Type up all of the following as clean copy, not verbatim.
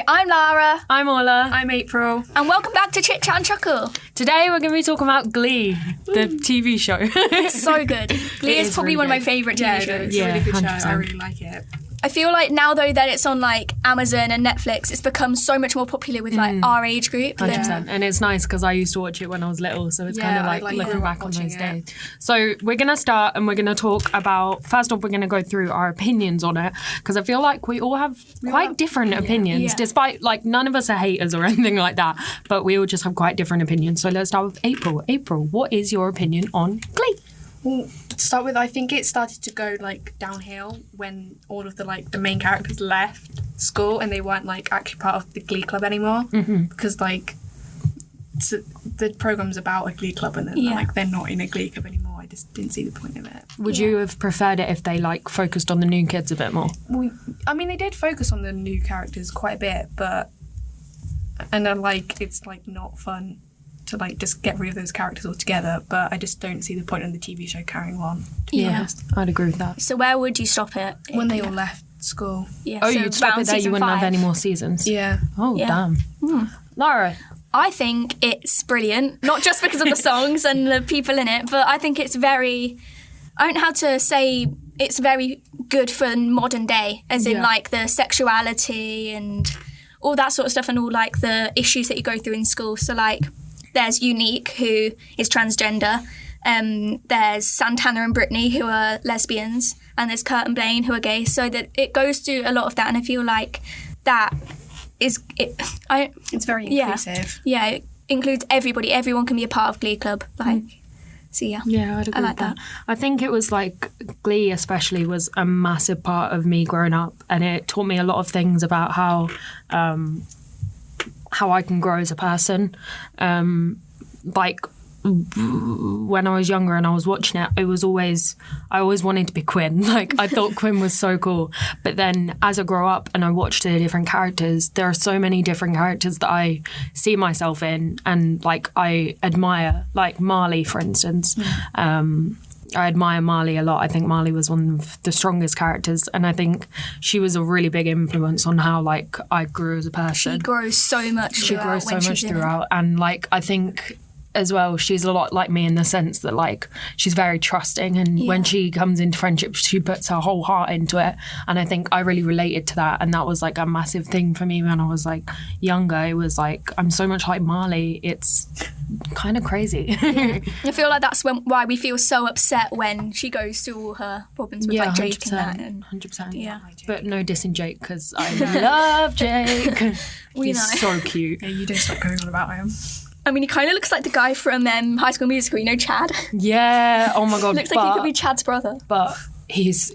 I'm Lara. I'm Orla. I'm April. And welcome back to Chit, and Chuckle. Today we're going to be talking about Glee, the TV show. It's so good. Glee is probably really one of my good. favourite TV shows. It's a really good show. 100%. I really like it. I feel like now, though, that it's on, like, Amazon and Netflix, it's become so much more popular with, like, our age group. 100%. And it's nice because I used to watch it when I was little, so it's kind of like looking grew up back on watching those it. days. So we're going to start and we're going to talk about, first off, we're going to go through our opinions on it because I feel like we all have quite different opinions, Yeah. despite, like, none of us are haters or anything like that, but we all just have quite different opinions. So let's start with April. April, what is your opinion on Glee? Well, to start with, I think it started to go like downhill when all of the main characters left school and they weren't like actually part of the Glee Club anymore because like the program's about a Glee Club and then like they're not in a Glee Club anymore. I just didn't see the point of it. Would you have preferred it if they like focused on the new kids a bit more? Well, I mean, they did focus on the new characters quite a bit, and then like it's like not fun to like just get rid of those characters altogether, but I just don't see the point in the TV show carrying on, to be honest. I'd agree with that. So where would you stop it? When they all left school. Yeah, Oh, so you'd stop around it there, you season wouldn't have 5. any more seasons? Yeah. Oh, Yeah. damn. Lara? I think it's brilliant, not just because of the songs and the people in it, but I think it's very, I don't know how to say, it's very good for modern day, as in like the sexuality and all that sort of stuff and all like the issues that you go through in school. So like there's Unique, who is transgender, there's Santana and Brittany, who are lesbians, and there's Kurt and Blaine, who are gay, so that it goes through a lot of that, and I feel like that is It's very inclusive. yeah, it includes everybody. Everyone can be a part of Glee Club. Like, so yeah. Yeah, I'd agree like with that. I think it was like Glee especially was a massive part of me growing up, and it taught me a lot of things about how I can grow as a person. Like when I was younger and I was watching it, I always wanted to be Quinn. Like I thought Quinn was so cool. But then as I grow up and I watch the different characters, there are so many different characters that I see myself in and like I admire, like Marley, for instance. I admire Marley a lot. I think Marley was one of the strongest characters, and I think she was a really big influence on how like I grew as a person. She grows so much throughout, and like I think as well she's a lot like me in the sense that like she's very trusting, and when she comes into friendship she puts her whole heart into it, and I think I really related to that, and that was like a massive thing for me when I was like younger. It was like I'm so much like Marley. It's kind of crazy. I feel like that's why we feel so upset when she goes through all her problems with like Jake and that. And 100%. Yeah. But no dissing Jake because I love Jake. He's know. so cute. Yeah, you don't stop going on about him. I mean, he kind of looks like the guy from High School Musical, you know, Chad. Yeah. Oh my god. Looks like he could be Chad's brother. But he's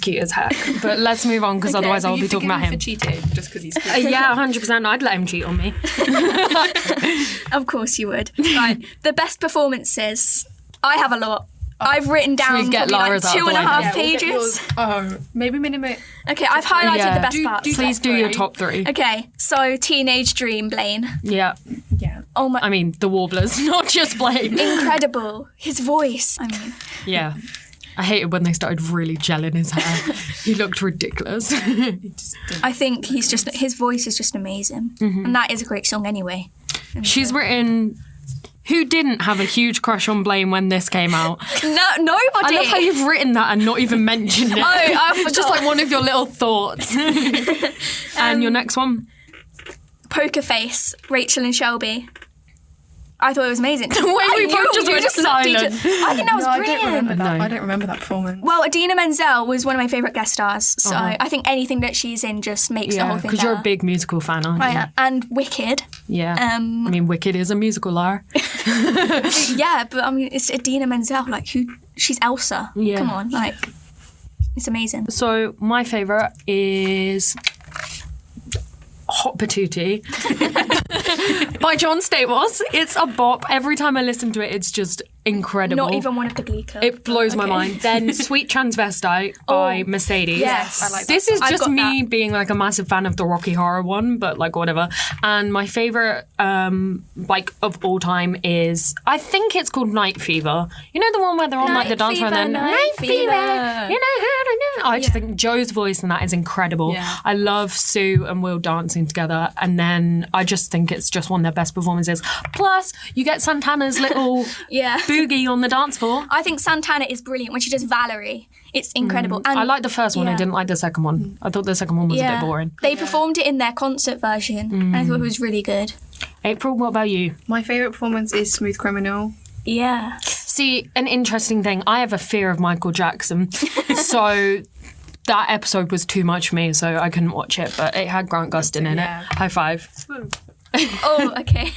cute as heck. But let's move on because otherwise I'll be talking about him. For cheating just because he's cute. Yeah, 100%. I'd let him cheat on me. Of course you would. Right. The best performances. I have a lot. I've written down get probably like Lara's out of the way? 2.5 pages. Maybe minimum. Okay, I've highlighted the best parts. Please do your top 3. Okay, so Teenage Dream, Blaine. Yeah. Yeah. Oh my, I mean, the Warblers, not just Blaine. incredible. His voice, I mean. Yeah. I hated when they started really gelling his hair. He looked ridiculous. I think his voice is just amazing. And that is a great song anyway. She's written... Who didn't have a huge crush on Blaine when this came out? No, nobody. I love how you've written that and not even mentioned it. Oh, I It's just like one of your little thoughts. And your next one? Poker Face, Rachel and Shelby. I thought it was amazing. The way we both just went silent. I think that was I brilliant. don't remember that. No. I don't remember that performance. Well, Idina Menzel was one of my favourite guest stars, so I think anything that she's in just makes the whole thing because better. you're a big musical fan, aren't you? Right, and Wicked. Yeah. I mean, Wicked is a musical, Lara. Yeah, but I mean, it's Idina Menzel. Like, she's Elsa. Yeah. Come on, like, it's amazing. So my favourite is Hot Patootie by John Stamos. It's a bop. Every time I listen to it, it's just incredible. Not even one of the Glee Club. It blows my Okay. mind. Then Sweet Transvestite by Mercedes. Yes. I like that. This is I've just got me that. being like a massive fan of the Rocky Horror one, but like whatever. And my favourite like of all time is, I think it's called Night Fever. You know the one where they're on like the Night dance floor and then Fever, Night Night Fever. Fever. You know how to know. I just think Joe's voice in that is incredible. Yeah. I love Sue and Will dancing together, and then I just think it's just one of their best performances. Plus, you get Santana's little Yeah. boogie on the dance floor. I think Santana is brilliant when she does Valerie. It's incredible. And I like the first one. I yeah. didn't like the second one. I thought the second one was a bit boring. They performed it in their concert version, and I thought it was really good. April, what about you? My favourite performance is Smooth Criminal. Yeah. See, an interesting thing. I have a fear of Michael Jackson, so that episode was too much for me, so I couldn't watch it. But it had Grant Gustin in Yeah. it. High five. Oh, okay.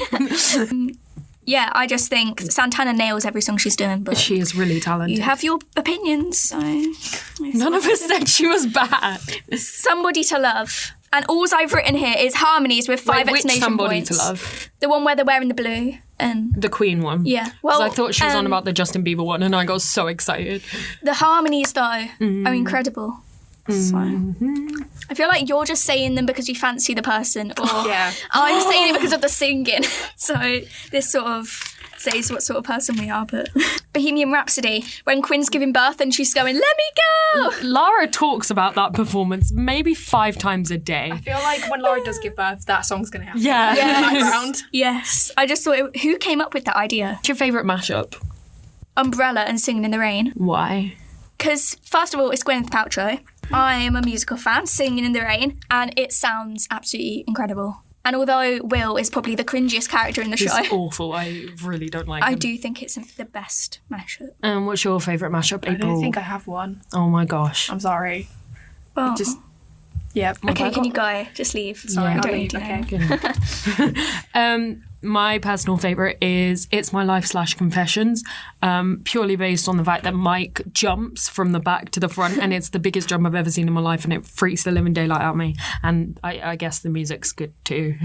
Yeah, I just think Santana nails every song she's doing, but She is really talented. you have your opinions, so None of us said she was bad. somebody to love. And all I've written here is harmonies with five Wait, which exclamation somebody points. to love? The one where they're wearing the blue, and The Queen one. yeah. 'Cause Well, I thought she was on um, about the Justin Bieber one, and I got so excited. the harmonies though are incredible. So I feel like you're just saying them because you fancy the person, or Yeah. I'm saying it because of the singing. So this sort of says what sort of person we are. But Bohemian Rhapsody, when Quinn's giving birth and she's going, "Let me go." Lara talks about that performance maybe 5 times a day. I feel like when Lara does give birth, that song's going to happen. Yeah. In the background. Yes, I just thought, who came up with that idea? What's your favourite mashup? Umbrella and Singing in the Rain. Why? Because first of all, it's Gwyneth Paltrow. I am a musical fan, Singing in the Rain, and it sounds absolutely incredible. And although Will is probably the cringiest character in the show, It's awful. I really don't like I him. do think it's the best mashup. What's your favourite mashup, I April? don't think I have one. Oh my gosh. I'm sorry. Oh. Just, yeah. Okay, can you go? Just leave. Sorry, Yeah. I'll Don't leave. need to know. Okay. My personal favourite is It's My Life / Confessions, purely based on the fact that Mike jumps from the back to the front, and it's the biggest jump I've ever seen in my life, and it freaks the living daylight out of me. And I guess the music's good too.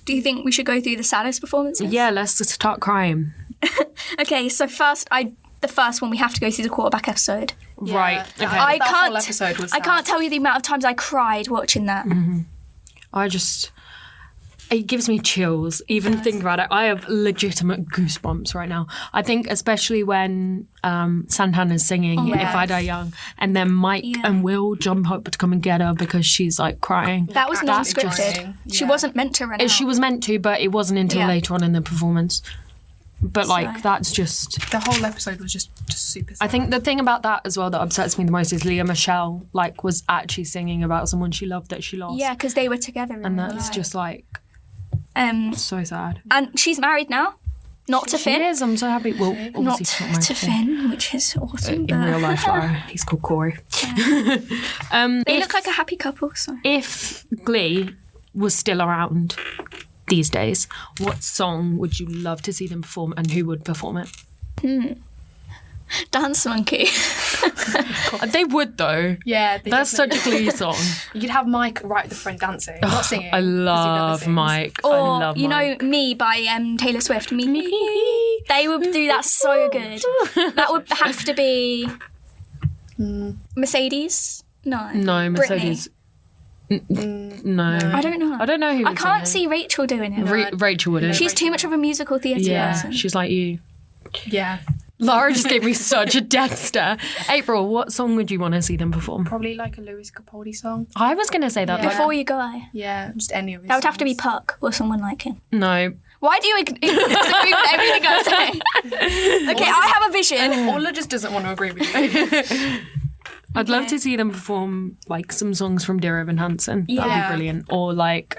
Do you think we should go through the saddest performances? Yeah, let's just start crying. Okay, so the first one we have to go through the quarterback episode. Right, okay. I That can't. whole episode was I sad. can't tell you the amount of times I cried watching that. It gives me chills. Even thinking about it, I have legitimate goosebumps right now. I think especially when Santana's singing my If I Die Young, and then Mike and Will jump up to come and get her because she's like crying. That was Actually non-scripted. crying. She Yeah. wasn't meant to run out. She was meant to, but it wasn't until Yeah. later on in the performance. But like, So- that's just... The whole episode was just super sad. I think the thing about that as well that upsets me the most is Leah Michelle like was actually singing about someone she loved that she lost. Yeah, because they were together. in And real that's life. just like so sad. And she's married now, not to She Finn. is, I'm so happy. Well, obviously Not she's not married to Finn, which is awesome. In real life, Lara. He's called Corey. They look like a happy couple. So If Glee was still around these days, what song would you love to see them perform, and who would perform it? Dance Monkey. They would though. Yeah, they That's such definitely- a Glee song. You could have Mike right at the front dancing, not singing. I 'cause he never love sings. Mike. I Or love you Mike. know Me by Taylor Swift. Me. They would do that so good. That would have to be Mercedes. No. No, Mercedes. No. I don't know. I don't know who I would can't sing see Rachel doing it. it. Rachel wouldn't. She's too much of a musical theatre Yeah, person. she's like you. Yeah, Lara just gave me such a death stare. April, what song would you want to see them perform? probably like a Lewis Capaldi song. I was going to say that. Yeah. Before You Go. Yeah, just any of his That would have to be songs. Puck or someone like him. But no. Why do you disagree with everything I say? Okay, I have a vision. Orla just doesn't want to agree with you. I'd love to see them perform like some songs from Dear Evan Hansen. That'd Yeah. be brilliant. Or like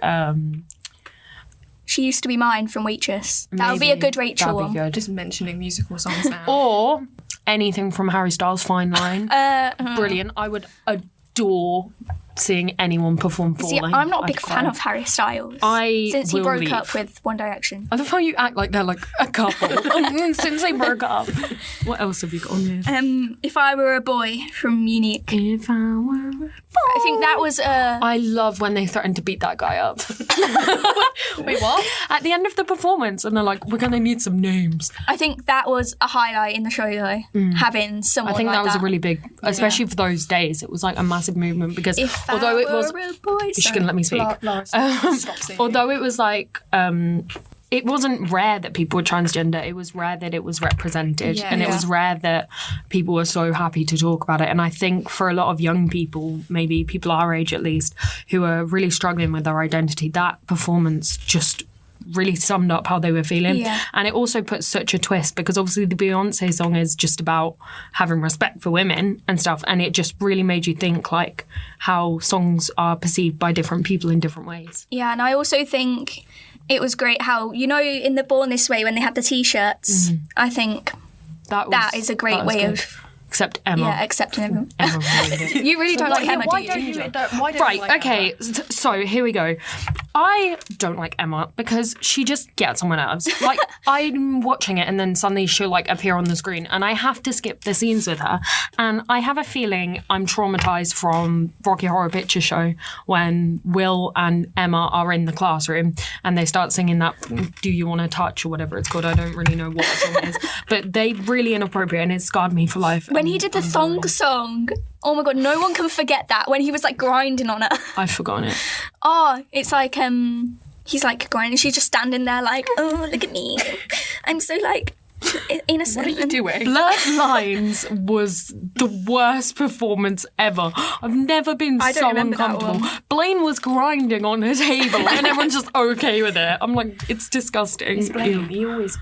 She Used to Be Mine from Waitress. That would be a maybe. good Rachel That'd one. be good. Just mentioning musical songs now. Or anything from Harry Styles' Fine Line. Brilliant. I would adore seeing anyone perform See, Falling. I'm not a I'd big fan cry. of Harry Styles. Since he will broke leave. up with One Direction. I love how you act like they're like a couple since they broke up. What else have you got on here? If I Were a Boy from Unique. If I were a boy. I think that was I love when they threaten to beat that guy up. Wait, what? At the end of the performance, and they're like, we're going to need some names. I think that was a highlight in the show, though, having someone I think like that was a really big, especially for those days, it was like a massive movement because If although I it was... were a boy, She can let me speak. Lara, stop singing. Although it was like... it wasn't rare that people were transgender. It was rare that it was represented. Yeah. And it was rare that people were so happy to talk about it. And I think for a lot of young people, maybe people our age at least, who are really struggling with their identity, that performance just really summed up how they were feeling. Yeah. And it also put such a twist because obviously the Beyonce song is just about having respect for women and stuff. And it just really made you think like how songs are perceived by different people in different ways. Yeah, and I also think it was great how, you know, in the Born This Way when they had the T-shirts, I think That is a great way good. of Except Emma. accepting everyone. Emma ruined it. You really don't like Emma, do Why you? don't you Right, like okay, so here we go. I don't like Emma because she just gets on my nerves. Like, I'm watching it and then suddenly she'll, like, appear on the screen and I have to skip the scenes with her. And I have a feeling I'm traumatised from Rocky Horror Picture Show when Will and Emma are in the classroom and they start singing that Do You Want to Touch or whatever it's called. I don't really know what the song is. But they really inappropriate and it scarred me for life. When he did the thong song, oh my God, no one can forget that when he was like grinding on her. I've forgotten it. Oh, it's like, he's like grinding. She's just standing there like, oh, look at me. I'm so like innocent. What are you doing? Bloodlines was the worst performance ever. I've never been I don't so remember that uncomfortable. one. Blaine was grinding on her table and everyone's just okay with it. I'm like, it's disgusting. Ew. He always...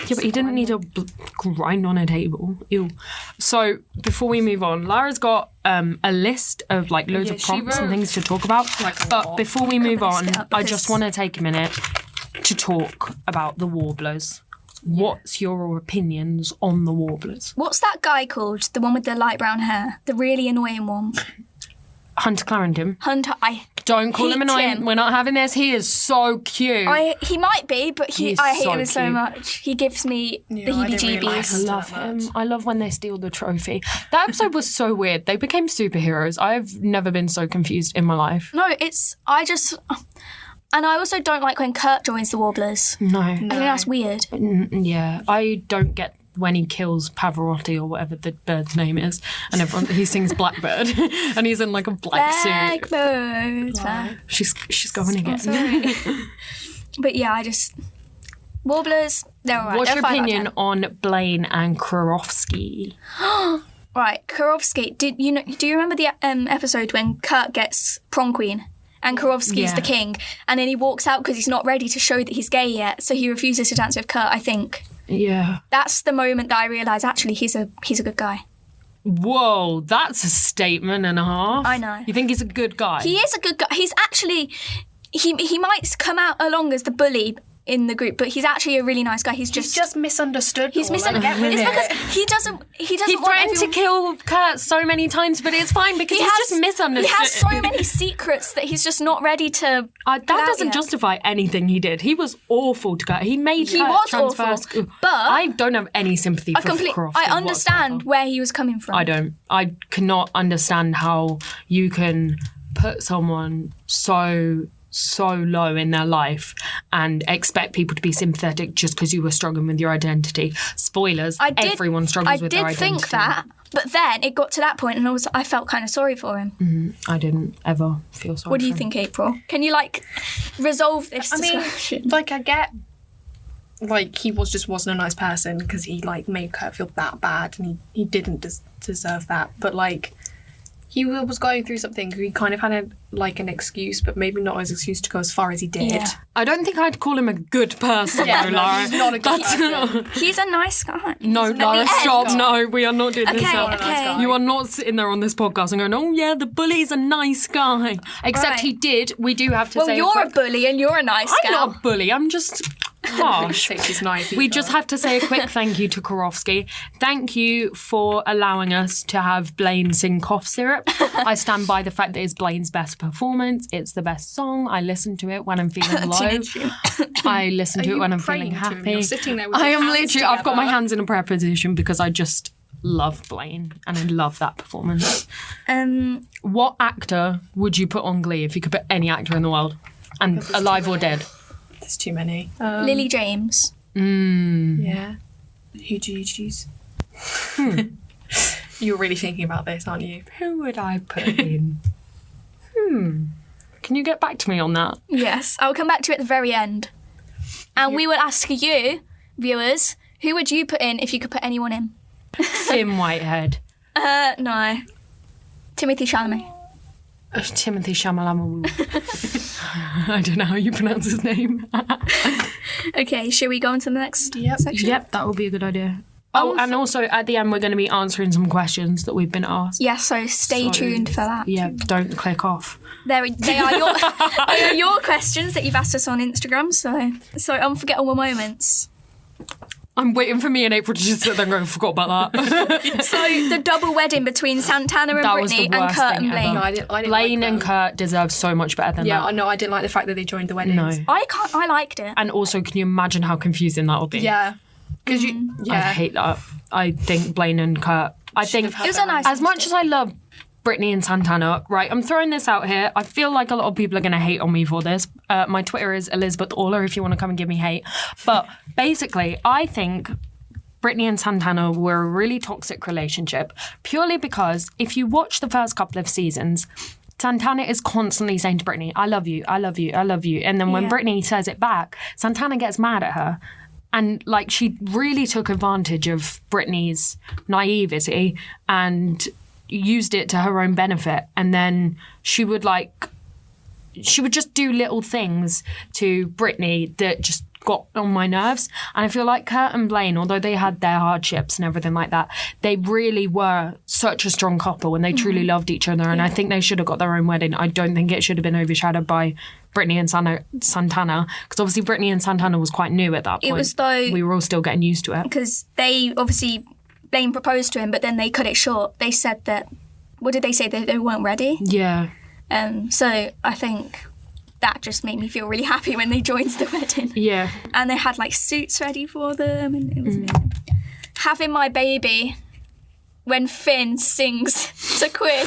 Yeah, but he didn't need to grind on a table. Ew. So before we move on, Lara's got a list of like loads Yeah, of she prompts and wrote, things to talk about. like, a But lot. before we move on, it up I because- just want to take a minute to talk about the Warblers. What's your opinions on the Warblers? What's that guy called? The one with the light brown hair? The really annoying one. Hunter Clarendon. Hunter, I Don't call him hate annoying. him. We're not having this. He is so cute. he might be, but He is I hate so him so cute. much. He gives me the I didn't really heebie-jeebies. like I him. love that him. much. I love when they steal the trophy. That episode was so weird. They became superheroes. I've never been so confused in my life. No, and I also don't like when Kurt joins the Warblers. No. I think that's weird. Yeah. I don't get when he kills Pavarotti or whatever the bird's name is, and he sings Blackbird, and he's in like a black suit. Blackbird. She's going again. Sorry. But yeah, Warblers, they're alright. What's They're your 5 out of opinion 10. on Blaine and Kurofsky? Right, Kurofsky. Do you remember the episode when Kurt gets prom queen and Kurofsky's Yeah. the king, and then he walks out because he's not ready to show that he's gay yet, so he refuses to dance with Kurt? I think Yeah. that's the moment that I realise actually he's a good guy. Whoa, that's a statement and a half. I know. You think he's a good guy? He is a good guy. He's actually he might come out along as the bully in the group, but he's actually a really nice guy. He's just misunderstood. he's misunderstood. It's because he doesn't He want threatened to everyone- kill Kurt so many times, but it's fine because he's just misunderstood. He has so many secrets that he's just not ready to. That pull out doesn't yet. justify anything he did. He was awful to Kurt. He made He Kurt was transfer awful, school. but I don't have any sympathy for Kurofsky I understand whatsoever. where he was coming from. I don't. I cannot understand how you can put someone so low in their life and expect people to be sympathetic just because you were struggling with your identity. Spoilers, everyone struggles with their identity. I did think that, but then it got to that point and I felt kind of sorry for him. I didn't ever feel sorry What do for you him. think, April? Can you resolve this discussion? I get, he wasn't a nice person because he made Kurt feel that bad, and he didn't deserve that. But he was going through something. He kind of had an excuse, but maybe not as excuse to go as far as he did. Yeah. I don't think I'd call him a good person, Yeah, though, no, Lara. he's not a good person. He's a nice guy. No, At the Lara, end- stop. No, we are not doing this. Okay, now. okay. You are not sitting there on this podcast and going, oh, yeah, the bully's a nice guy. Except Right. he did. We do have to Well, say... you're a bully and you're a nice I'm girl. not a bully. I'm just Harsh. Safety's nice. We just have to say a quick thank you to Karofsky. Thank you for allowing us to have Blaine sing Cough Syrup. I stand by the fact that it's Blaine's best performance. It's the best song. I listen to it when I'm feeling low. I listen to it when I'm feeling happy. You're sitting there with I your am hands literally, I've got my together. hands in a prayer position because I just love Blaine and I love that performance. What actor would you put on Glee if you could put any actor in the world? And alive or dead? There's too many. Lily James. Yeah. Who do you choose? You're really thinking about this, aren't you? Who would I put in? Can you get back to me on that? Yes, I'll come back to it at the very end. And we will ask you, viewers, who would you put in if you could put anyone in? Finn Whitehead. No. Timothy Chalamet. Timothy Chalamet. I don't know how you pronounce his name. Okay, shall we go on to the next Yep. section? Yep, that would be a good idea. Oh, and also at the end we're going to be answering some questions that we've been asked. Yes, so stay tuned for that. Yeah, don't click off. They are your questions that you've asked us on Instagram, so unforgettable moments. I'm waiting for me and April to just sit there and go, forgot about that. So the double wedding between Santana and That was the Brittany and worst Kurt thing and Blaine. ever. No, I didn't Blaine like and that. Kurt deserve so much better than Yeah, that. I know. I didn't like the fact that they joined the weddings. No. I liked it. And also, can you imagine how confusing that would be? Yeah. Because you. I Yeah. hate that. I think Blaine and Kurt. I think have had It was that a nice. as much as I love Brittany and Santana, right, I'm throwing this out here. I feel like a lot of people are going to hate on me for this. My Twitter is Elizabeth Orla if you want to come and give me hate. But basically, I think Brittany and Santana were a really toxic relationship purely because if you watch the first couple of seasons, Santana is constantly saying to Brittany, I love you, I love you, I love you. And then when Brittany says it back, Santana gets mad at her. And like she really took advantage of Brittany's naivety and used it to her own benefit. And then she would just do little things to Brittany that just got on my nerves. And I feel like Kurt and Blaine, although they had their hardships and everything like that, they really were such a strong couple and they truly loved each other. And I think they should have got their own wedding. I don't think it should have been overshadowed by Brittany and Santana, because obviously Brittany and Santana was quite new at that point. It was though we were all still getting used to it. because they obviously Blaine proposed to him, but then they cut it short. They said that. What did they say? They weren't ready. Yeah. So I think that just made me feel really happy when they joined the wedding. Yeah. And they had like suits ready for them, and it was amazing. Having my baby when Finn sings to Quinn.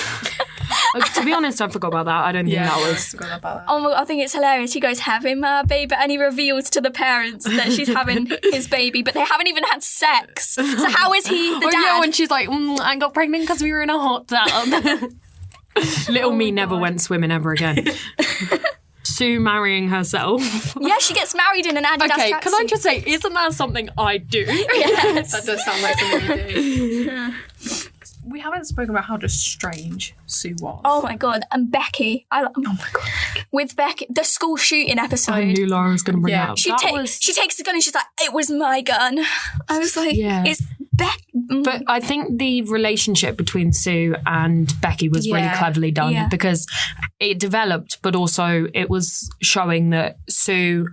To be honest, I forgot about that. I don't think that was. Forgot about that. Oh my, I think it's hilarious. He goes, having my baby, and he reveals to the parents that she's having his baby, but they haven't even had sex. So how is he the dad? Yeah, when she's like, I got pregnant because we were in a hot tub. Little me never went swimming ever again. Sue marrying herself. Yeah, she gets married in an Adidas Okay, tracksuit. can I just say, isn't that something I do? Yes. That does sound like something you do. We haven't spoken about how just strange Sue was. Oh my god, and Becky. Oh my god. With Becky, the school shooting episode. I knew Lara was going to bring Yeah. that up. She takes the gun and she's like, it was my gun. I was like, Yeah. it's Becky. But I think the relationship between Sue and Becky was really Yeah. cleverly done Yeah. because it developed, but also it was showing that Sue,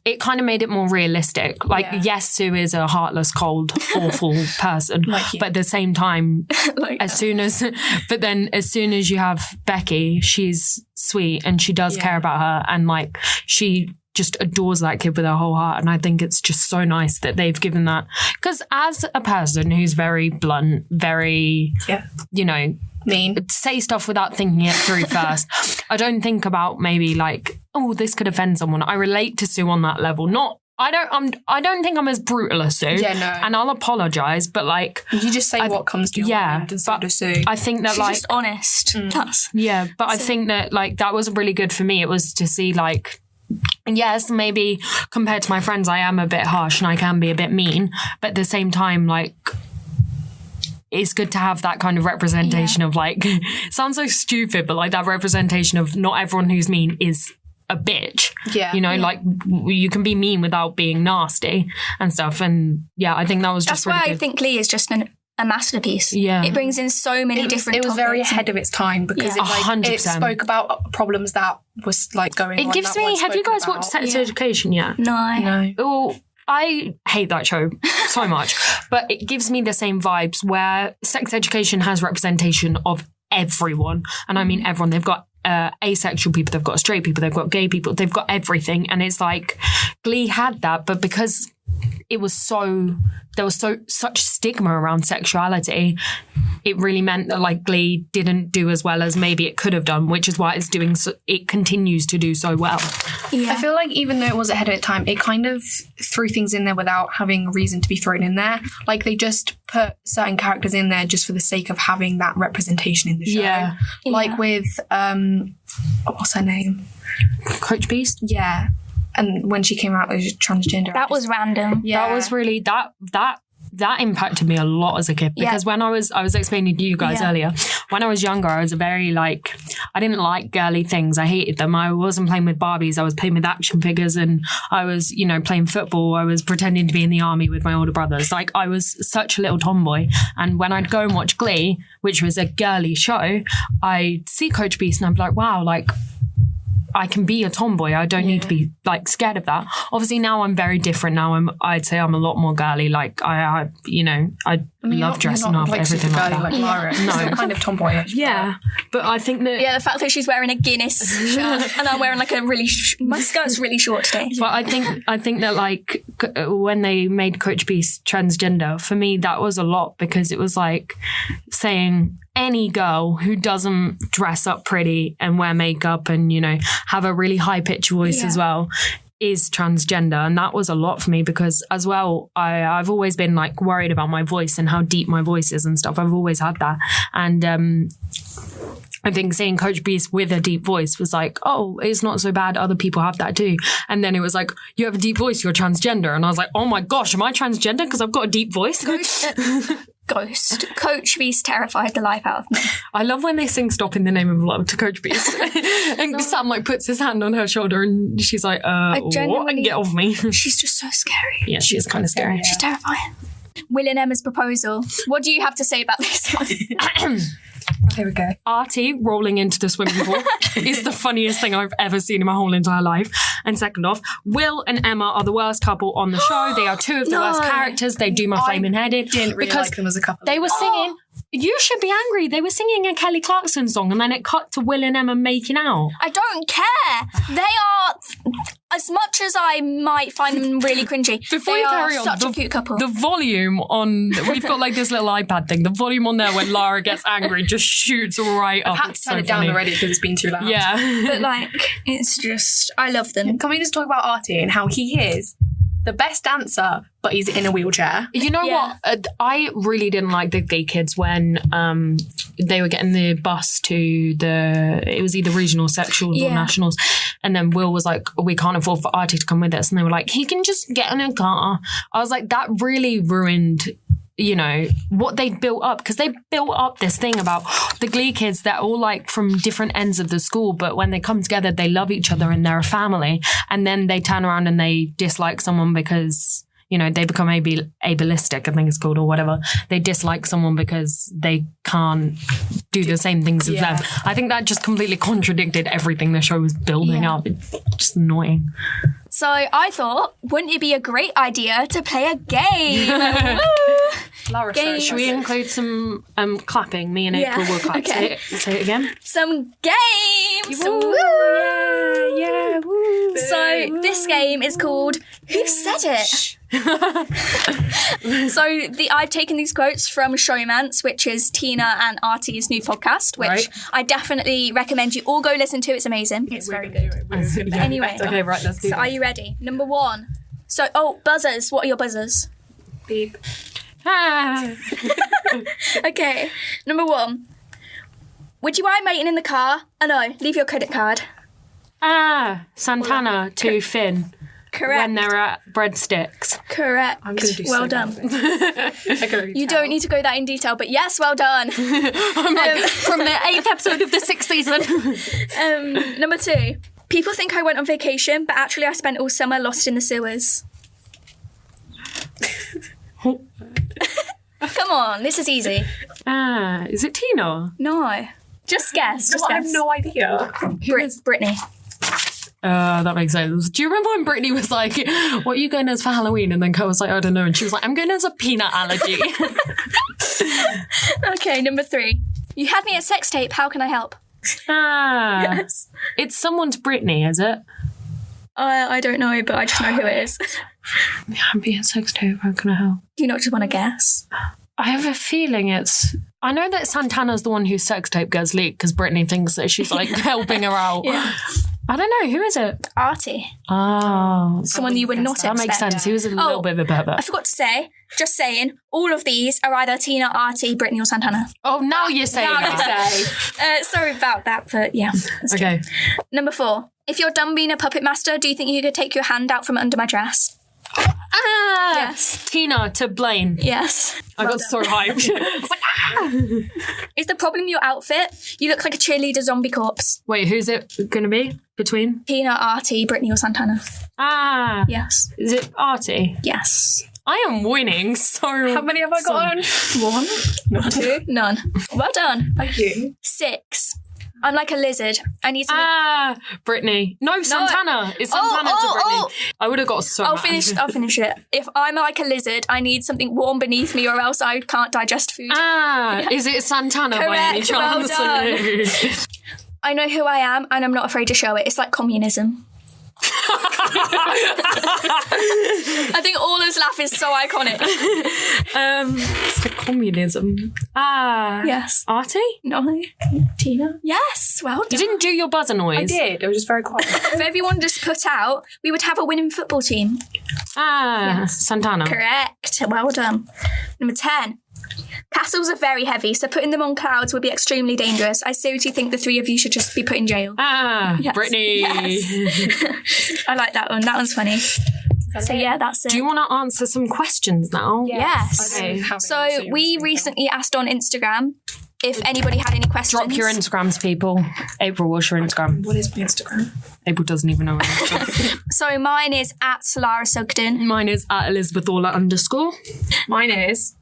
it kind of made it more realistic. Like, Yeah. yes, Sue is a heartless, cold, awful person, Like you. but at the same time, Like as soon as you have Becky, she's sweet and she does care about her, and like she just adores that kid with her whole heart. And I think it's just so nice that they've given that, because as a person who's very blunt, very Mean. say stuff without thinking it through first, I don't think about maybe like, oh, this could offend someone. I relate to Sue on that level. I don't think I'm as brutal as Sue. Yeah, no. And I'll apologise, but like, You just say what comes to your mind and so but does Sue. I think that she's like just honest. That's yeah, but I think that like that was really good for me. It was to see like, yes, maybe compared to my friends, I am a bit harsh and I can be a bit mean, but at the same time, like, it's good to have that kind of representation of like, sounds so stupid, but like that representation of not everyone who's mean is a bitch. Yeah. You know, like you can be mean without being nasty and stuff. And yeah, I think that was just why really I good. think Glee is just a masterpiece. Yeah. It brings in so many different It was very topics. ahead of its time because Yeah. it 100%. spoke about problems that was like going on. It gives me... Have you guys watched Sex Education yet? No. Oh, I hate that show so much. But it gives me the same vibes where Sex Education has representation of everyone. And I mean everyone. They've got asexual people, they've got straight people, they've got gay people, they've got everything. And it's like Glee had that, but because it was there was such stigma around sexuality, it really meant that like Glee didn't do as well as maybe it could have done, which is why it continues to do so well. Yeah. I feel like even though it was ahead of its time, it kind of threw things in there without having a reason to be thrown in there. Like they just put certain characters in there just for the sake of having that representation in the show. Yeah. Like with what's her name? Coach Beast? Yeah. And when she came out as transgender. That was random. Yeah. That was really that impacted me a lot as a kid, because when I was explaining to you guys earlier, when I was younger, I was a very like, I didn't like girly things. I hated them. I wasn't playing with Barbies. I was playing with action figures, and I was, playing football. I was pretending to be in the army with my older brothers. Like I was such a little tomboy. And when I'd go and watch Glee, which was a girly show, I'd see Coach Beast and I'd be like, wow, like I can be a tomboy. I don't need to be like scared of that. Obviously now I'm very different. Now I'd say I'm a lot more girly. Like I love dressing up, like everything like that. Like Lara. No. Still kind of tomboyish. Yeah. But I think that... Yeah, the fact that she's wearing a Guinness shirt and I'm wearing like a really... my skirt's really short today. But I think that like when they made Coach Beast transgender, for me that was a lot, because it was like saying any girl who doesn't dress up pretty and wear makeup and, have a really high-pitched voice as well is transgender. And that was a lot for me, because as well, I've always been like worried about my voice and how deep my voice is and stuff. I've always had that. And I think seeing Coach Beast with a deep voice was like, oh, it's not so bad. Other people have that too. And then it was like, you have a deep voice, you're transgender. And I was like, oh my gosh, am I transgender because I've got a deep voice? Ghost. Coach Beast terrified the life out of me. I love when they sing Stop in the Name of Love to Coach Beast. And Sam like puts his hand on her shoulder and she's like, what? Get off me. She's just so scary. Yeah, she is kind of scary. She's terrifying. Will and Emma's proposal. What do you have to say about this one? Here we go. Artie rolling into the swimming pool is the funniest thing I've ever seen in my whole entire life. And second off, Will and Emma are the worst couple on the show. They are two of the worst characters. They do my flaming head in. Didn't really like them as a couple. They were singing... You should be angry. They were singing a Kelly Clarkson song and then it cut to Will and Emma making out. I don't care. They are, as much as I might find them really cringy, Before you carry on, such a cute couple. The volume on, we've got like this little iPad thing. The volume on there when Lara gets angry just shoots right up. I've had to turn it down already because it's been too loud. Yeah. But like, it's just, I love them. Can we just talk about Artie and how he is the best dancer, but he's in a wheelchair? You know what? I really didn't like the Glee kids when they were getting the bus to it was either regional, sectionals or nationals. And then Will was like, we can't afford for Artie to come with us. And they were like, he can just get in a car. I was like, that really ruined what they built up, because they built up this thing about the Glee kids. They're all like from different ends of the school, but when they come together, they love each other and they're a family. And then they turn around and they dislike someone because, they become ableistic, I think it's called, or whatever. They dislike someone because they can't do the same things as them. I think that just completely contradicted everything the show was building up. It's just annoying. So I thought, wouldn't it be a great idea to play a game? Lara, should we include some clapping? Me and April will clap. Okay. Say it again. Some games. Woo. Yeah, woo. So this game is called Who Said It? So I've taken these quotes from Showmance, which is Tina and Artie's new podcast, which I definitely recommend you all go listen to. It's amazing. It's very good. Anyway. Okay, right, let's do So are you ready? Number 1. So, buzzers. What are your buzzers? Beep. Okay. Number 1. Would you mind waiting in the car? Oh no, leave your credit card. Santana to Finn. Correct. When they're at breadsticks. Correct. I'm going to do well done. You don't need to go that in detail, but yes, well done. I'm like, from the 8th episode of the 6th season. Number 2. People think I went on vacation, but actually I spent all summer lost in the sewers. Come on, this is easy. Is it Tina? No. Just guess. I have no idea. Brittany. That makes sense. Do you remember when Brittany was like, what are you going as for Halloween? And then Kurt was like, I don't know. And she was like, I'm going as a peanut allergy. Okay, number 3. You had me at sex tape. How can I help? Yes. It's someone's Brittany, is it? I don't know, but I just know who it is. Happy at sex tape. How can I help? Do you not just want to guess? I have a feeling it's... I know that Santana's the one whose sex tape gets leaked because Brittany thinks that she's like helping her out. Yeah. I don't know. Who is it? Artie. Oh. Someone you would not expect. That makes sense. He was a little bit of a pervert. I forgot to say, just saying, all of these are either Tina, Artie, Brittany or Santana. Oh, now you're saying that. Sorry about that, but yeah. Okay. Number 4. If you're done being a puppet master, do you think you could take your hand out from under my dress? Yes. Tina to Blaine. Yes. I got so hyped. I was like, Is the problem your outfit? You look like a cheerleader zombie corpse. Wait, who's it going to be between? Tina, Artie, Brittany or Santana. Yes. Is it Artie? Yes. I am winning so... How many have I got on? 1. Not 2. None. Well done. Thank you. 6. I'm like a lizard. I need something... Brittany. No, Santana. It's Santana to Brittany. I would have got so I'll mad. I'll finish it. If I'm like a lizard, I need something warm beneath me or else I can't digest food. Is it Santana by any Correct, well chance? done. I know who I am and I'm not afraid to show it. It's like communism. I think Orla's laugh is so iconic. It's like communism. Yes. Artie? No. Tina? Yes. Well done. You didn't do your buzzer noise. I did. It was just very quiet. If everyone just put out, we would have a winning football team. Santana. Correct. Well done. Number 10. Castles are very heavy, so putting them on clouds would be extremely dangerous. I seriously think the 3 of you should just be put in jail. Yes. Brittany. Yes. I like that one. That one's funny. So yeah, that's it. Do you want to answer some questions now? Yes. Okay. So we recently asked on Instagram if anybody had any questions. Drop your Instagrams, people. April, what's your Instagram? What is my Instagram? April doesn't even know what Instagram. So mine is at Lara Sugden. Mine is at Elizabeth Orla _. Mine is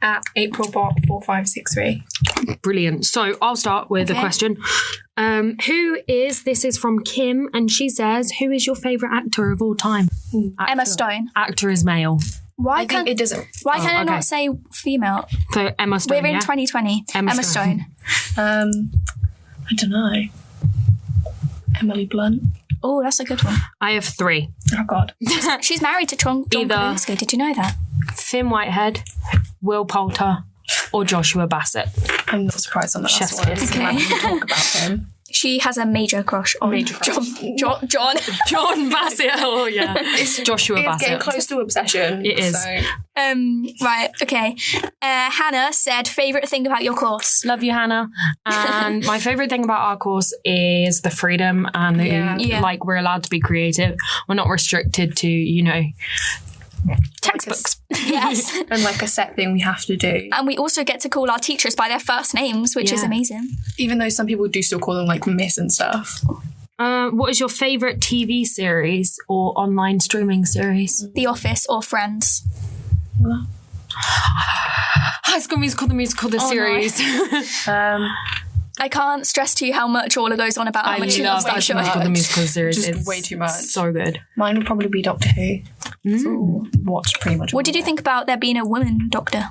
at April4563. Brilliant. So I'll start with a question. This is from Kim, and she says, who is your favourite actor of all time? Emma Stone. Actor is male. Why I think it doesn't. Why can I okay. not say female? So Emma Stone, We're in 2020. Emma Stone. I don't know. Emily Blunt. Oh, that's a good one. I have 3. Oh, God. She's married to John Krasinski. Did you know that? Finn Whitehead, Will Poulter, or Joshua Bassett. I'm not surprised on that Chef's last one. kiss. I'm happy to talk about him. She has a major crush on John. John Bassett. Oh, yeah. It's Joshua It's Bassett. getting close to obsession. It is. So. Right, okay. Hannah said, favourite thing about your course? Love you, Hannah. And my favourite thing about our course is the freedom and like we're allowed to be creative. We're not restricted to, textbooks. Yes. And like a set thing we have to do. And we also get to call our teachers by their first names, which is amazing. Even though some people do still call them like Miss and stuff. What is your favourite TV series or online streaming series? The Office or Friends? High School Musical, the musical, the series. I can't stress to you how much Orla goes on about how much she loves that High show. School Musical, the musical series. Just It's way too much. So good. Mine would probably be Doctor Who. Watched pretty much. What did you think about there being a woman doctor?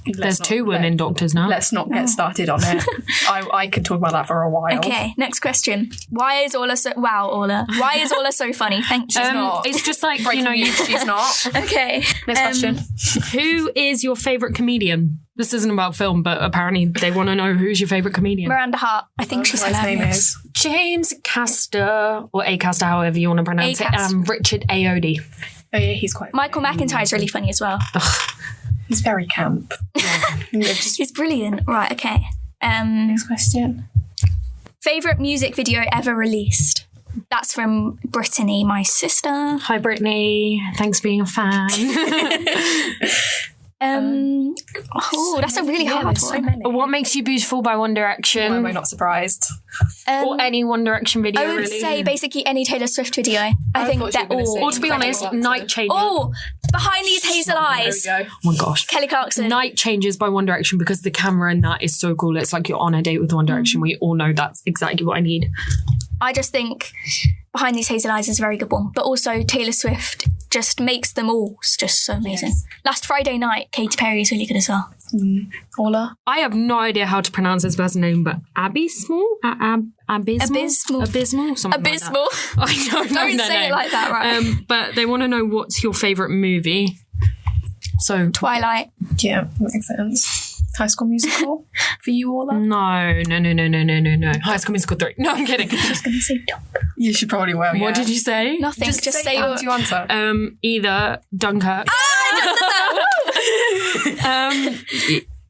There's 2 women doctors now. Let's not get started on it. I could talk about that for a while. Okay, next question. Why is Orla so... Wow, Orla. Why is Orla so funny? Thank you. not. It's just like, She's not. Okay. Next question. who is your favourite comedian? This isn't about film, but apparently they want to know who's your favourite comedian. Miranda Hart. I think she's What his name hilarious. is. James Caster, or Acaster, however you want to pronounce it. Acaster. Richard Ayoade. Oh yeah, he's quite. Michael McIntyre's really funny as well. He's very camp. He's brilliant. Right, okay. Next question. Favourite music video ever released? That's from Brittany, my sister. Hi, Brittany. Thanks for being a fan. That's a really hard there's one. so many. What Makes You Beautiful by One Direction. Why am I not surprised? Or any One Direction video, I would really. say basically any Taylor Swift video. I think thought you they're were gonna say all... Or to be honest, Incredible Night answer. Changes. Oh, Behind These Hazel Eyes. There we go. Oh my gosh. Kelly Clarkson. Night Changes by One Direction, because the camera in that is so cool. It's like you're on a date with One Direction. We all know that's exactly what I need. I just think Behind These Hazel Eyes is a very good one. But also Taylor Swift just makes them all just so amazing. Yes. Last Friday night, Katy Perry is really good as well. Orla? I have no idea how to pronounce this person's name, but Abysmal? Abysmal? Something Abysmal. Like that. I don't say name. It like that, right? But they want to know what's your favourite movie. So Twilight. Yeah, makes sense. High School Musical for you, Orla? No. High School Musical 3. No, I'm kidding. I was going to say Dunkirk. You should probably will. What did you say? Nothing. Just say what you answer. Either Dunkirk.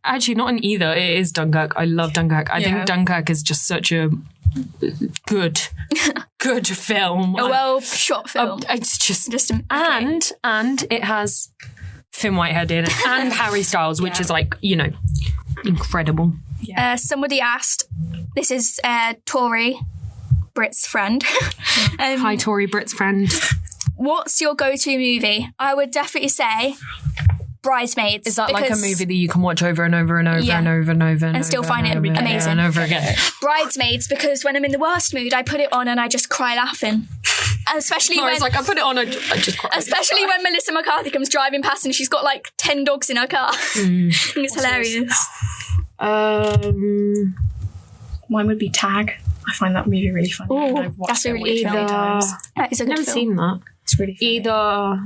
Actually, not an either. It is Dunkirk. I love Dunkirk. I think Dunkirk is just such a good film. A well shot film. It's just okay. and it has Finn Whitehead in it and Harry Styles, which is like, incredible. Yeah. Somebody asked, this is Tori, Brit's friend. Hi, Tori, Brit's friend. What's your go-to movie? I would definitely say Bridesmaids. Is that like a movie that you can watch over and over and over and over and over and still find it amazing? And over again. Bridesmaids, because when I'm in the worst mood, I put it on and I just cry laughing. Especially when it's like I put it on, I just cry. Especially when Melissa McCarthy comes driving past and she's got like 10 dogs in her car. It's hilarious. Mine would be Tag. I find that movie really funny. Ooh, I've watched that's a really many times. That is a good I've never film. seen that. It's really funny. Either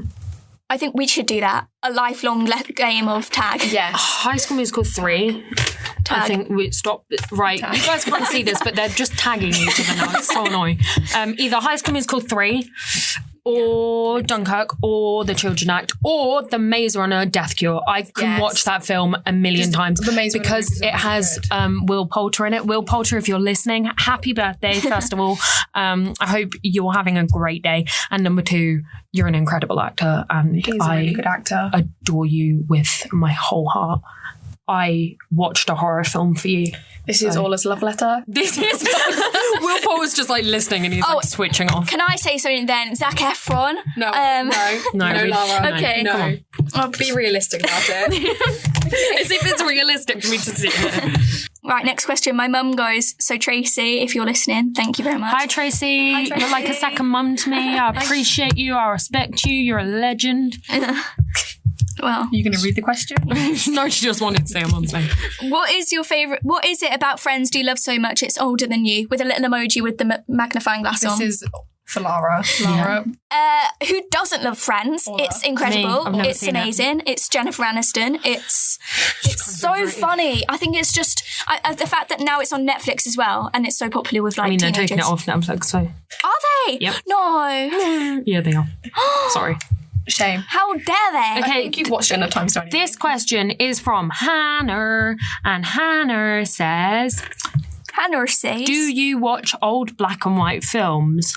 I think we should do that. A lifelong game of Tag. Yes. High School Musical 3. Tag. I think we stop. Right, Tag. you guys can't see this, but they're just tagging each other now. It's so annoying. Either High School Musical 3 or Dunkirk or The Children Act or The Maze Runner Death Cure. I can watch that film a million times The Maze Runner because it has Will Poulter in it. Will Poulter, if you're listening, happy birthday, first of all. I hope you're having a great day. And number 2, you're an incredible actor and He's a really good actor. Adore you with my whole heart. I watched a horror film for you. This is Orla's love letter. This is Will Poulter's just like listening and he's like switching off. Can I say something then? Zac Efron. No, No, Lara. Okay. No. I'll Be realistic about it. As if it's realistic for me to see it. Right, next question. My mum goes, so Tracy, if you're listening, thank you very much. Hi, Tracy. Hi, Tracy. You're like a second mum to me. I appreciate you. I respect you. You're a legend. Well, You going to read the question? No, she just wanted to say a mum's name. what is your favourite? What is it about Friends do you love so much it's older than you? With a little emoji with the magnifying glass on. This is for Lara. Lara. Who doesn't love Friends? Orla. It's incredible. I've never It's seen it. amazing. It's Jennifer Aniston. It's so overrated. funny. I think it's just the fact that now it's on Netflix as well, and it's so popular with like I mean, they're teenagers. taking it off Netflix, so. Are they? Yep. No. Yeah, they are. Sorry. Shame. How dare they? Okay. I think you've watched it enough times, don't you? This question is from Hannah, and Hannah says, Hannah says. do you watch old black and white films?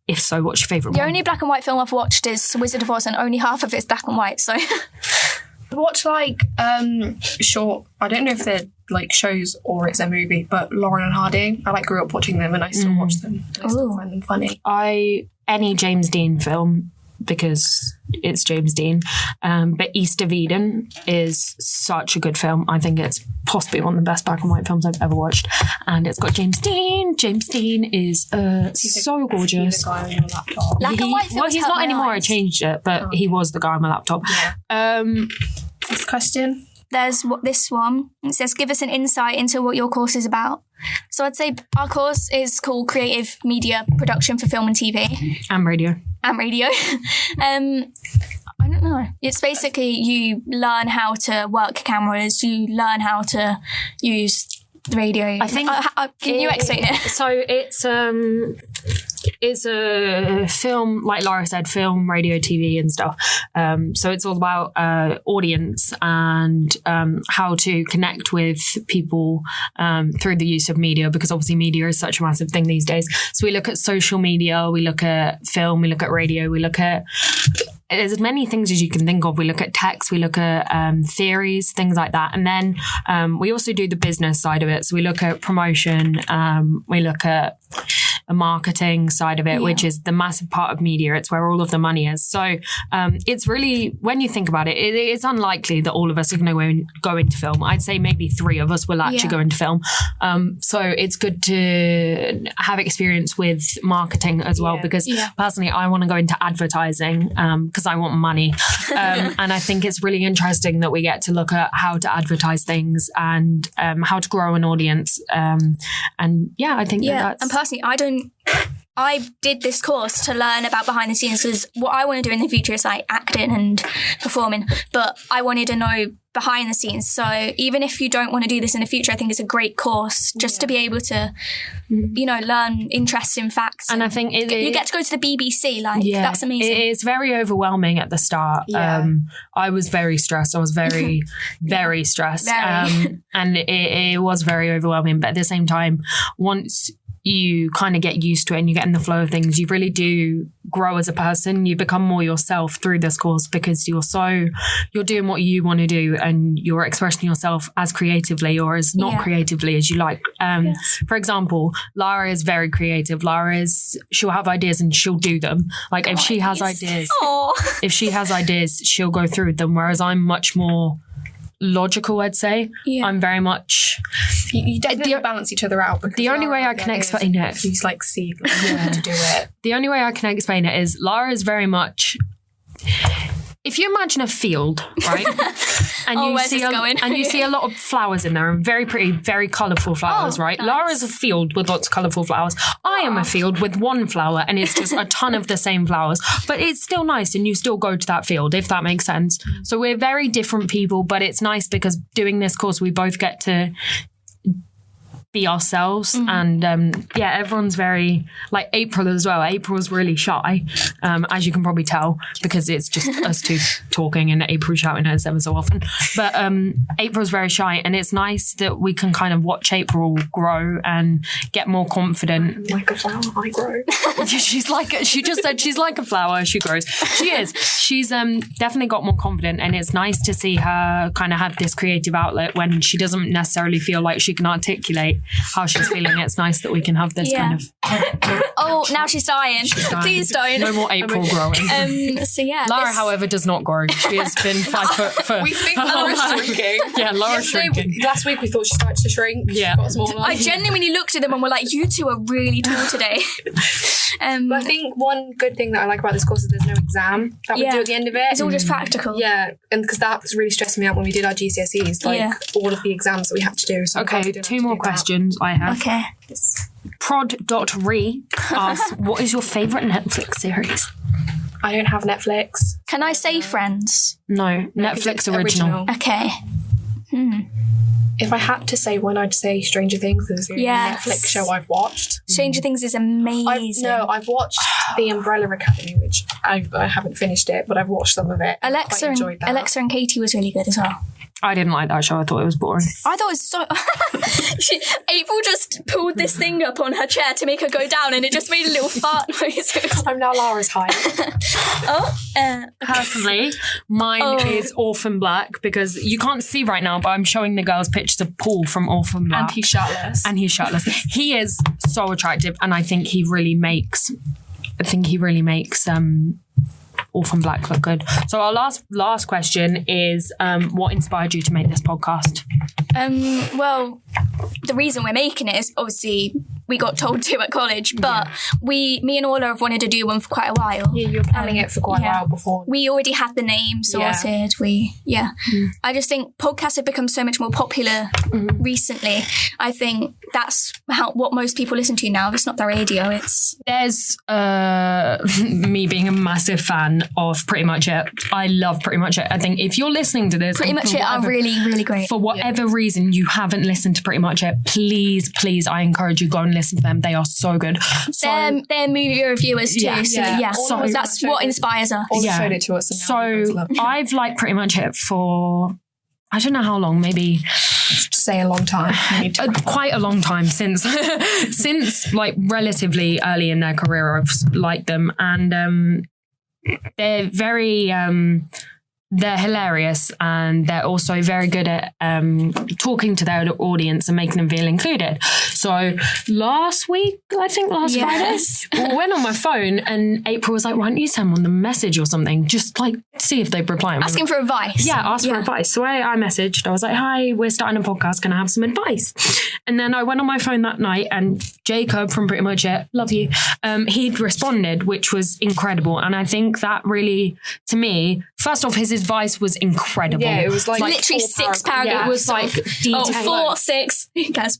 If so, what's your favourite The one? only black and white film I've watched is Wizard of Oz, and only half of it's black and white. So watch like short. I don't know if they're like shows or it's a movie, but Lauren and Hardy. I like grew up watching them, and I still watch them. I still find them funny. Any James Dean film, because it's James Dean. But East of Eden is such a good film. I think it's possibly one of the best black and white films I've ever watched. And it's got James Dean. James Dean is so gorgeous. The guy on your laptop. black and white films. Well, he's help not my anymore. I eyes. changed it, but he was the guy on my laptop. This question. There's this one. It says, give us an insight into what your course is about. So I'd say our course is called Creative Media Production for Film and TV And radio. and Radio. I don't know. It's basically you learn how to work cameras, you learn how to use the radio. I think. Can you explain it? So it's a film, like Lara said, film, radio, TV and stuff. So it's all about audience and how to connect with people through the use of media, because obviously media is such a massive thing these days. So we look at social media, we look at film, we look at radio, we look at there's as many things as you can think of. We look at text, we look at theories, things like that. And then we also do the business side of it. So we look at promotion, we look at the marketing side of it, which is the massive part of media. It's where all of the money is. So it's really, when you think about it, it's unlikely that all of us are going to go into film. I'd say maybe 3 of us will actually go into film. So it's good to have experience with marketing as well, because personally, I want to go into advertising because I want money. And I think it's really interesting that we get to look at how to advertise things and how to grow an audience. And I think that's... And personally, I did this course to learn about behind the scenes, because what I want to do in the future is like acting and performing, but I wanted to know behind the scenes. So even if you don't want to do this in the future, I think it's a great course just to be able to, learn interesting facts. And I think you get to go to the BBC. That's amazing. It's very overwhelming at the start. Yeah. I was very stressed. I was very, very stressed. And it was very overwhelming. But at the same time, once you kind of get used to it and you get in the flow of things, you really do grow as a person. You become more yourself through this course, because you're doing what you want to do and you're expressing yourself as creatively or as not creatively as you like. For example, Lara is very creative. She'll have ideas and she'll do them. Like if she has ideas, she'll go through with them. Whereas I'm much more logical, I'd say. I'm very much... You definitely balance each other out. The only way I can explain it... You see how to do it. The only way I can explain it is Lara is very much... If you imagine a field, right? And you see a lot of flowers in there, and very pretty, very colourful flowers, right? Nice. Lara's a field with lots of colourful flowers. I am a field with one flower, and it's just a ton of the same flowers. But it's still nice, and you still go to that field, if that makes sense. So we're very different people, but it's nice because doing this course, we both get to be ourselves. And everyone's very, like April as well. April's really shy, as you can probably tell, because it's just us two talking and April shouting at us ever so often. But April's very shy, and it's nice that we can kind of watch April grow and get more confident. Like a flower, I grow. She just said she's like a flower, she grows. She is. She's definitely got more confident, and it's nice to see her kind of have this creative outlet when she doesn't necessarily feel like she can articulate how she's feeling. It's nice that we can have this kind of... Oh, now she's dying. Please don't. No more April growing. Lara, however, does not grow. She has been 5 foot for... We think Lara's shrinking. Yeah, Lara's shrinking. Last week we thought she started to shrink. Yeah. I genuinely looked at them and were like, you two are really tall today. But I think one good thing that I like about this course is there's no exam that we do at the end of it. It's all just practical. Yeah, and because that was really stressing me out when we did our GCSEs, all of the exams that we had to do. So okay, 2 more questions I have. Okay. Prod.re asks, what is your favourite Netflix series? I don't have Netflix. Can I say Friends? No, Netflix original. Okay. If I had to say one, I'd say Stranger Things. Is the only Netflix show I've watched. Stranger Things is amazing. I've watched The Umbrella Academy, which I haven't finished it, but I've watched some of it. Alexa and Katie was really good as well. I didn't like that show. I thought it was boring. I thought it was so... April just pulled this thing up on her chair to make her go down, and it just made a little fart noise. I'm now Lara's height. Personally, mine is Orphan Black, because you can't see right now, but I'm showing the girls pictures of Paul from Orphan Black. And he's shirtless. He is so attractive, and I think he really makes Orphan Black look good. So our last question is, what inspired you to make this podcast? Well, the reason we're making it is obviously we got told to at college, but me and Orla have wanted to do one for quite a while. Yeah, you were planning it for quite a while before. We already had the name sorted. I just think podcasts have become so much more popular recently. I think that's what most people listen to now. It's not the radio. There's me being a massive fan of Pretty Much It. I love Pretty Much It. I think if you're listening to this, Pretty Much It are really, really great. For whatever reason you haven't listened to Pretty Much It, please, I encourage you, go and listen to them. They are so good. They're movie reviewers too. So that's what inspires us. Showed it to us. So I've liked Pretty Much It for, I don't know how long, maybe... Say a long time. Quite a long time since like relatively early in their career I've liked them, and they're very they're hilarious, and they're also very good at talking to their audience and making them feel included. So last week, I think last Friday, I went on my phone and April was like, why don't you send them a message or something? Just like see if they reply. Asking for advice. Yeah, ask for advice. So I messaged. I was like, hi, we're starting a podcast. Can I have some advice? And then I went on my phone that night and Jacob from Pretty Much It, love you, he'd responded, which was incredible. And I think that really, to me, first off, his advice was incredible. Yeah, it was like literally 6 paragraphs. It was like detailed. 4, 6.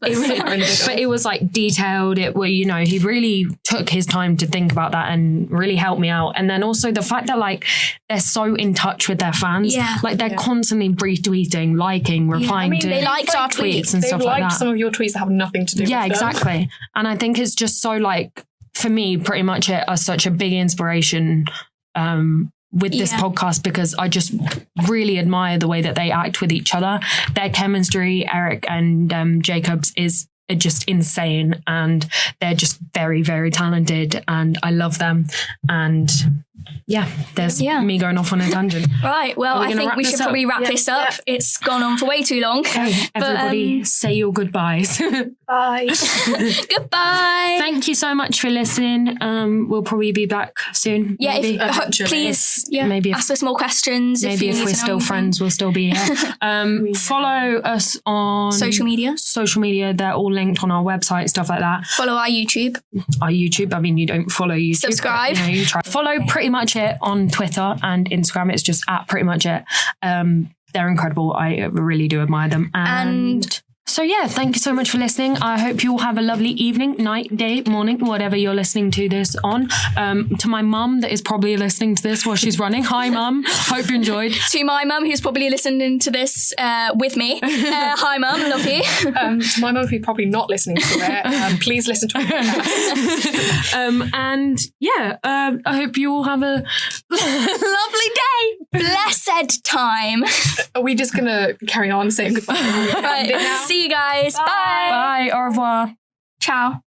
But it was like detailed. It were, you know, he really took his time to think about that and really helped me out. And then also the fact that like they're so in touch with their fans. Yeah. Like they're constantly retweeting, liking, replying to they liked our tweets and stuff like that. Some of your tweets that have nothing to do with them. Yeah, exactly. And I think it's just so like, for me, Pretty Much It are such a big inspiration with this podcast, because I just really admire the way that they act with each other. Their chemistry, Eric and Jacob's, is just insane, and they're just very, very talented, and I love them. And yeah, there's me going off on a tangent. Right, well, I think we should probably wrap this up. Yeah. It's gone on for way too long. Okay, everybody say your goodbyes. Bye. Goodbye. Thank you so much for listening. We'll probably be back soon. Yeah, maybe. Please maybe ask us more questions. Maybe if we're still friends, we'll still be here. Follow us on social media. They're all linked on our website, stuff like that. Follow our YouTube. I mean, you don't follow YouTube. Subscribe. But, you try. Follow Pretty Much It on Twitter and Instagram. It's just at Pretty Much It. They're incredible. I really do admire them. And so yeah, thank you so much for listening. I hope you all have a lovely evening, night, day, morning, whatever you're listening to this on. To my mum that is probably listening to this while she's running. Hi mum, hope you enjoyed. To my mum who's probably listening to this with me. Hi mum, love you. To my mum who's probably not listening to it, please listen to it. And yeah, I hope you all have a lovely day. Blessed time. Are we just going to carry on saying goodbye? Right, see you guys. Bye. Bye. Au revoir. Ciao.